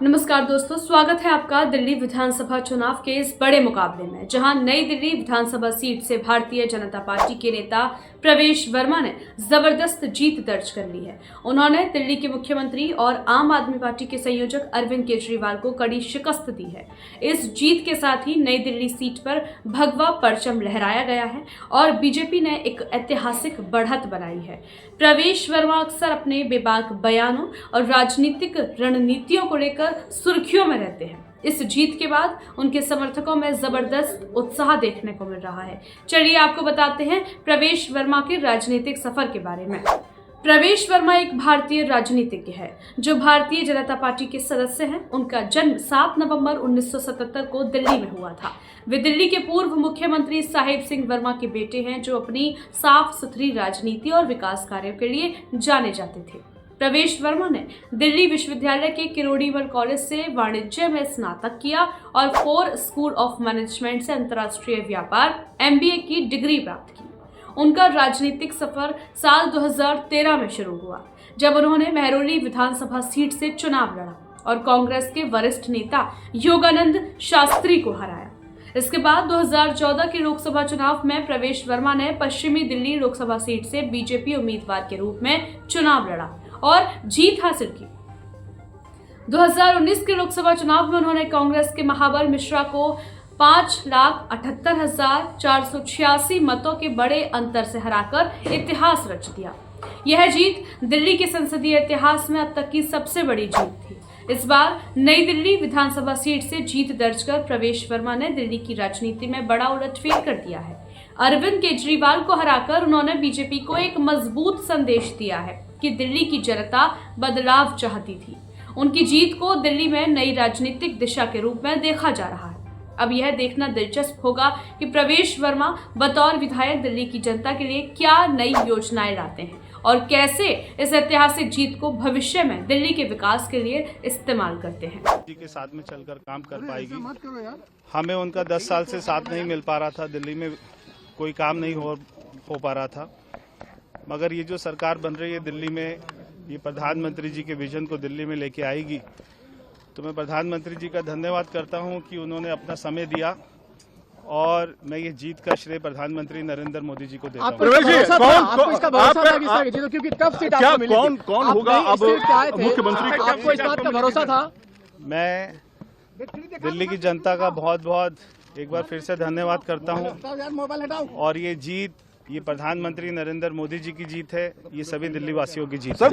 नमस्कार दोस्तों, स्वागत है आपका दिल्ली विधानसभा चुनाव के इस बड़े मुकाबले में, जहां नई दिल्ली विधानसभा सीट से भारतीय जनता पार्टी के नेता प्रवेश वर्मा ने जबरदस्त जीत दर्ज कर ली है। उन्होंने दिल्ली के मुख्यमंत्री और आम आदमी पार्टी के संयोजक अरविंद केजरीवाल को कड़ी शिकस्त दी है। इस जीत के साथ ही नई दिल्ली सीट पर भगवा परचम लहराया गया है और बीजेपी ने एक ऐतिहासिक बढ़त बनाई है। प्रवेश वर्मा अक्सर अपने बेबाक बयानों और राजनीतिक रणनीतियों को लेकर सुर्खियों में रहते हैं। इस जीत के बाद उनके समर्थकों में जबरदस्त उत्साह देखने को मिल रहा है। चलिए आपको बताते हैं प्रवेश वर्मा के राजनीतिक सफर के बारे में। प्रवेश वर्मा एक भारतीय राजनीतिज्ञ है जो भारतीय जनता पार्टी के सदस्य हैं। उनका जन्म 7 नवंबर 1977 को दिल्ली में हुआ था। वे दिल्ली के पूर्व मुख्यमंत्री साहिब सिंह वर्मा के बेटे हैं, जो अपनी साफ सुथरी राजनीति और विकास कार्यों के लिए जाने जाते थे। प्रवेश वर्मा ने दिल्ली विश्वविद्यालय के किरोड़ीमल कॉलेज से वाणिज्य में स्नातक किया और फोर्ड स्कूल ऑफ मैनेजमेंट से अंतर्राष्ट्रीय व्यापार MBA की डिग्री प्राप्त की। उनका राजनीतिक सफर साल 2013 में शुरू हुआ, जब उन्होंने महरौली विधानसभा सीट से चुनाव लड़ा और कांग्रेस के वरिष्ठ नेता योगानंद शास्त्री को हराया। इसके बाद 2014 के लोकसभा चुनाव में प्रवेश वर्मा ने पश्चिमी दिल्ली लोकसभा सीट से बीजेपी उम्मीदवार के रूप में चुनाव लड़ा और जीत हासिल की। 2019 के लोकसभा चुनाव में उन्होंने कांग्रेस के महाबल मिश्रा को 5,78,486 मतों के बड़े अंतर से हराकर इतिहास रच दिया। यह जीत दिल्ली के संसदीय इतिहास में अब तक की सबसे बड़ी जीत थी। इस बार नई दिल्ली विधानसभा सीट से जीत दर्ज कर प्रवेश वर्मा ने दिल्ली की राजनीति में बड़ा उलटफेर कर दिया है। अरविंद केजरीवाल को हराकर उन्होंने बीजेपी को एक मजबूत संदेश दिया है कि दिल्ली की जनता बदलाव चाहती थी। उनकी जीत को दिल्ली में नई राजनीतिक दिशा के रूप में देखा जा रहा है। अब यह देखना दिलचस्प होगा कि प्रवेश वर्मा बतौर विधायक दिल्ली की जनता के लिए क्या नई योजनाएं लाते हैं और कैसे इस ऐतिहासिक जीत को भविष्य में दिल्ली के विकास के लिए इस्तेमाल करते हैं। जी के साथ में चलकर काम कर पाएगी। हमें उनका 10 साल से साथ नहीं मिल पा रहा था, दिल्ली में कोई काम नहीं हो पा रहा था, मगर ये जो सरकार बन रही है दिल्ली में, ये प्रधानमंत्री जी के विजन को दिल्ली में लेके आएगी। तो मैं प्रधानमंत्री जी का धन्यवाद करता हूं कि उन्होंने अपना समय दिया और मैं ये जीत का श्रेय प्रधानमंत्री नरेंद्र मोदी जी को देता हूं। कौन होगा अब मुख्यमंत्री? आपको इस बात का भरोसा था? मैं दिल्ली की जनता का बहुत बहुत एक बार फिर से धन्यवाद करता हूं और ये जीत, ये प्रधानमंत्री नरेंद्र मोदी जी की जीत है, ये सभी दिल्ली वासियों की जीत है।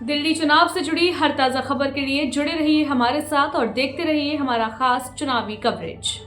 दिल्ली चुनाव से जुड़ी हर ताजा खबर के लिए जुड़े रहिए हमारे साथ और देखते रहिए हमारा खास चुनावी कवरेज।